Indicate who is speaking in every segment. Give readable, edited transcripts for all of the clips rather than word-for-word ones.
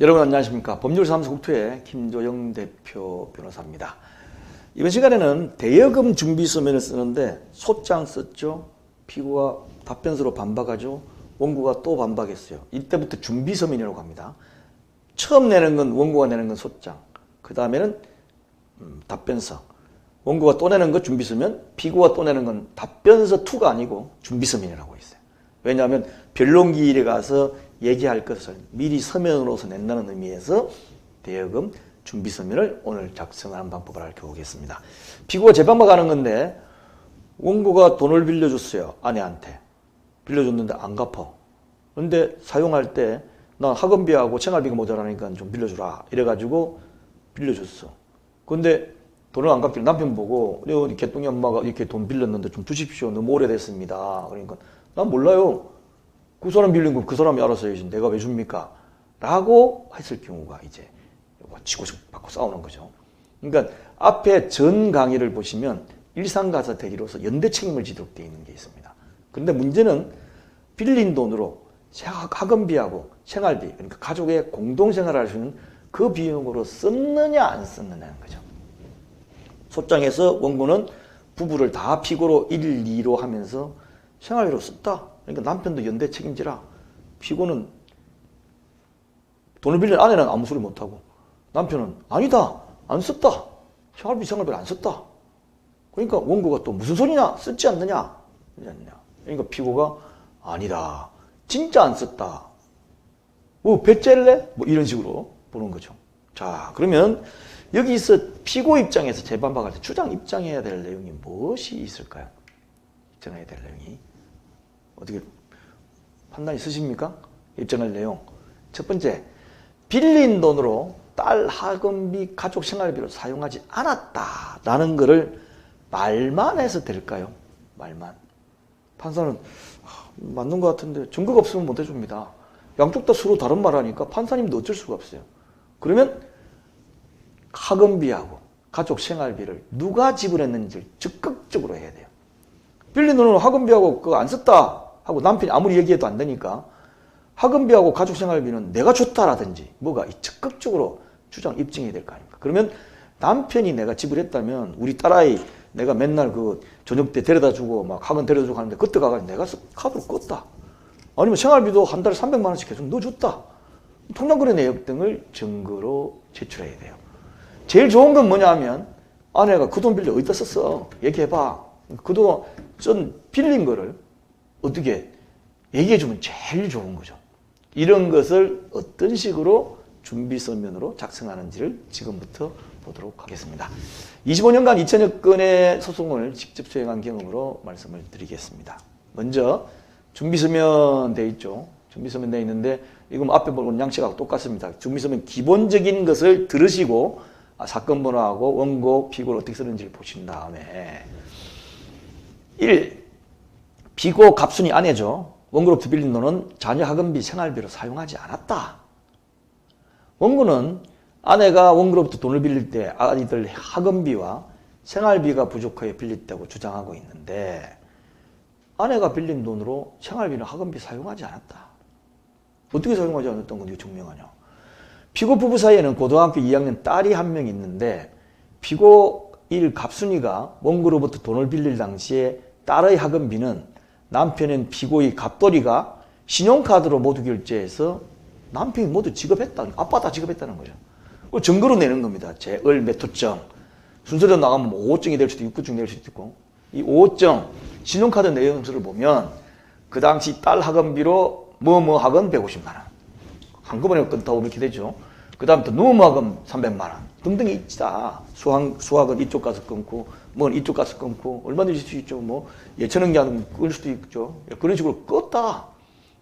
Speaker 1: 여러분 안녕하십니까. 법률사무소 국토의 김조영 대표 변호사입니다. 이번 시간에는 대여금 준비서면을 쓰는데 소장 썼죠. 피고가 답변서로 반박하죠. 원고가 또 반박했어요. 이때부터 준비서면이라고 합니다. 처음 내는 건 원고가 내는 건 소장, 그 다음에는 답변서, 원고가 또 내는 건 준비서면, 피고가 또 내는 건 답변서 2가 아니고 준비서면이라고 있어요. 왜냐하면 변론기일에 가서 얘기할 것을 미리 서면으로서 낸다는 의미에서 대여금 준비서면을 오늘 작성하는 방법을 알려보겠습니다. 피고가 재판받아가는 건데 원고가 돈을 빌려줬어요. 아내한테. 빌려줬는데 안 갚아. 그런데 사용할 때 나 학원비하고 생활비가 모자라니까 좀 빌려주라. 이래가지고 빌려줬어. 그런데 돈을 안 갚길래 남편 보고 우리 개똥이 엄마가 이렇게 돈 빌렸는데 좀 주십시오. 너무 오래됐습니다. 그러니까 난 몰라요. 그 사람 빌린 건 그 사람이 알아서 해야지 내가 왜 줍니까? 라고 했을 경우가 이제 치고 받고 싸우는 거죠. 그러니까 앞에 전 강의를 보시면 일상가사 대리로서 연대 책임을 지도록 되어 있는 게 있습니다. 그런데 문제는 빌린 돈으로 학원비하고 생활비, 그러니까 가족의 공동생활을 할 수 있는 그 비용으로 썼느냐 안 썼느냐는 거죠. 소장에서 원고는 부부를 다 피고로 1, 2로 하면서 생활비로 썼다. 그러니까 남편도 연대 책임지라. 피고는 돈을 빌린 아내는 아무 소리 못하고 남편은 아니다. 안 썼다. 생활비를 안 썼다. 그러니까 원고가 또 무슨 소리냐? 썼지 않느냐? 그러니까 피고가 아니다. 진짜 안 썼다. 뭐 배째래? 뭐 이런 식으로 보는 거죠. 자, 그러면 여기서 피고 입장에서 재판받을 때 주장 입장해야 될 내용이 무엇이 있을까요? 입장해야 될 내용이. 어떻게 판단 있으십니까? 입장할 내용. 첫 번째, 빌린 돈으로 딸 학원비, 가족 생활비로 사용하지 않았다라는 거를 말만 해서 될까요? 말만. 판사는 맞는 것 같은데 증거가 없으면 못 해줍니다. 양쪽 다 서로 다른 말 하니까 판사님도 어쩔 수가 없어요. 그러면 학원비하고 가족 생활비를 누가 지불했는지를 적극적으로 해야 돼요. 빌린 돈으로 학원비하고 그거 안 썼다 하고 남편이 아무리 얘기해도 안 되니까 학원비하고 가족 생활비는 내가 줬다라든지 뭐가 적극적으로 주장 입증해야 될 거 아닙니까? 그러면 남편이 내가 지불했다면 우리 딸아이 내가 맨날 그 저녁 때 데려다 주고 막 학원 데려다 주고 하는데 그때 가가지고 내가 카드로 껐다. 아니면 생활비도 한 달에 300만 원씩 계속 넣어줬다. 통장거래 내역 등을 증거로 제출해야 돼요. 제일 좋은 건 뭐냐 하면 아내가 그 돈 빌려 어디다 썼어? 얘기해봐. 그동안 빌린 거를 어떻게 얘기해주면 제일 좋은 거죠. 이런 것을 어떤 식으로 준비서면으로 작성하는지를 지금부터 보도록 하겠습니다. 25년간 2000여 건의 소송을 직접 수행한 경험으로 말씀을 드리겠습니다. 먼저 준비서면 돼 있죠. 준비서면 돼 있는데 이건 앞에 보는 양식하고 똑같습니다. 준비서면 기본적인 것을 들으시고 사건 번호하고 원고, 피고를 어떻게 쓰는지를 보신 다음에 1. 피고 갑순이 아내죠. 원고로부터 빌린 돈은 자녀 학원비, 생활비로 사용하지 않았다. 원고는 아내가 원고로부터 돈을 빌릴 때 아이들 학원비와 생활비가 부족하여 빌렸다고 주장하고 있는데 아내가 빌린 돈으로 생활비나 학원비 사용하지 않았다. 어떻게 사용하지 않았던 건지 증명하냐. 피고 부부 사이에는 고등학교 2학년 딸이 한 명 있는데 피고 1 갑순이가 원고로부터 돈을 빌릴 당시에 딸의 학원비는 남편인 피고의 갑돌이가 신용카드로 모두 결제해서 남편이 모두 지급했다. 아빠 다 지급했다는 거죠. 그걸 증거로 내는 겁니다. 제을 매토증. 순서대로 나가면 뭐 5호증이 될 수도 있고 6호증이 될 수도 있고. 이 5호증 신용카드 내용서를 보면 그 당시 딸 학원비로 뭐뭐 학원 150만 원. 한꺼번에 끊다고 이렇게 되죠. 그 다음부터 누움 학원 300만 원 등등이 있다. 수학은 이쪽 가서 끊고 뭐 이쪽 가서 끊고 얼마든지 수 있죠. 뭐 예천원기 하면 끊을 수도 있죠. 그런 식으로 껐다.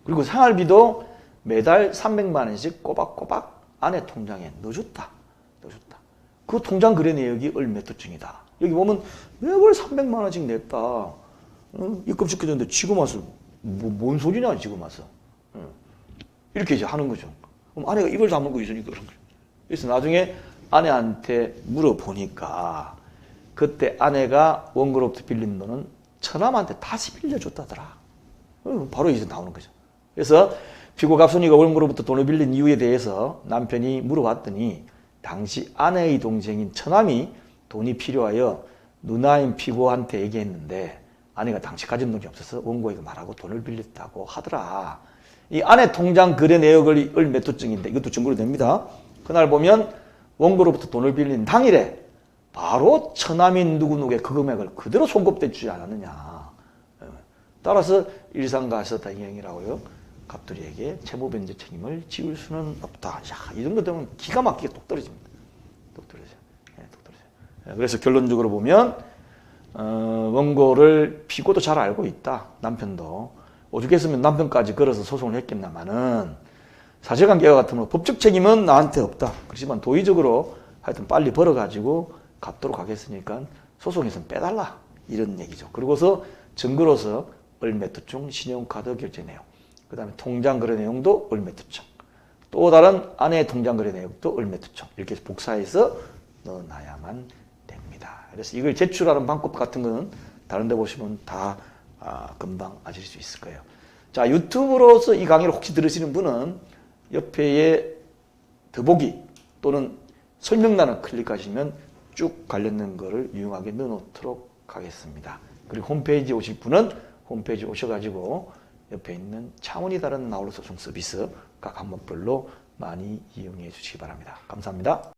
Speaker 1: 그리고 생활비도 매달 300만 원씩 꼬박꼬박 아내 통장에 넣어줬다. 그 통장 거래 내역이 을매토증이다. 여기 보면 매월 300만 원씩 냈다. 입금시켜줬는데 지금 와서 뭔 소리냐 지금 와서. 이렇게 이제 하는 거죠. 그럼 아내가 입을 다문 거 있으니까 그런 거죠. 그래서 나중에 아내한테 물어보니까 그때 아내가 원고로부터 빌린 돈은 처남한테 다시 빌려줬다더라. 바로 이제 나오는 거죠. 그래서 피고 갑순이가 원고로부터 돈을 빌린 이유에 대해서 남편이 물어봤더니 당시 아내의 동생인 처남이 돈이 필요하여 누나인 피고한테 얘기했는데 아내가 당시 가진 돈이 없어서 원고에게 말하고 돈을 빌렸다고 하더라. 이 아내 통장 거래 내역을 을매토증인데 이것도 증거로 됩니다. 그날 보면 원고로부터 돈을 빌린 당일에 바로 처남인 누구누구의 그 금액을 그대로 송금돼 주지 않았느냐. 따라서 일상가해서다행이라고요. 갑돌이에게 채무 변제 책임을 지울 수는 없다. 야, 이 정도 되면 기가 막히게 똑 떨어집니다. 똑 떨어져. 똑 떨어져. 그래서 결론적으로 보면 원고를 피고도 잘 알고 있다. 남편도 오죽했으면 남편까지 걸어서 소송을 했겠나마는 사실관계와 같으면 법적 책임은 나한테 없다. 그렇지만 도의적으로 하여튼 빨리 벌어가지고 갚도록 하겠으니까 소송에서는 빼달라. 이런 얘기죠. 그리고서 증거로서 을매투증 신용카드 결제 내용, 그 다음에 통장 거래 내용도 을매투증, 또 다른 아내의 통장 거래 내용도 을매투증 이렇게 복사해서 넣어놔야만 됩니다. 그래서 이걸 제출하는 방법 같은 거는 다른 데 보시면 다 금방 아실 수 있을 거예요. 자, 유튜브로서 이 강의를 혹시 들으시는 분은 옆에의 더보기 또는 설명란을 클릭하시면 쭉 관련된 거를 유용하게 넣어놓도록 하겠습니다. 그리고 홈페이지에 오실 분은 홈페이지 오셔가지고 옆에 있는 차원이 다른 나홀로 소송 서비스 각 항목별로 많이 이용해 주시기 바랍니다. 감사합니다.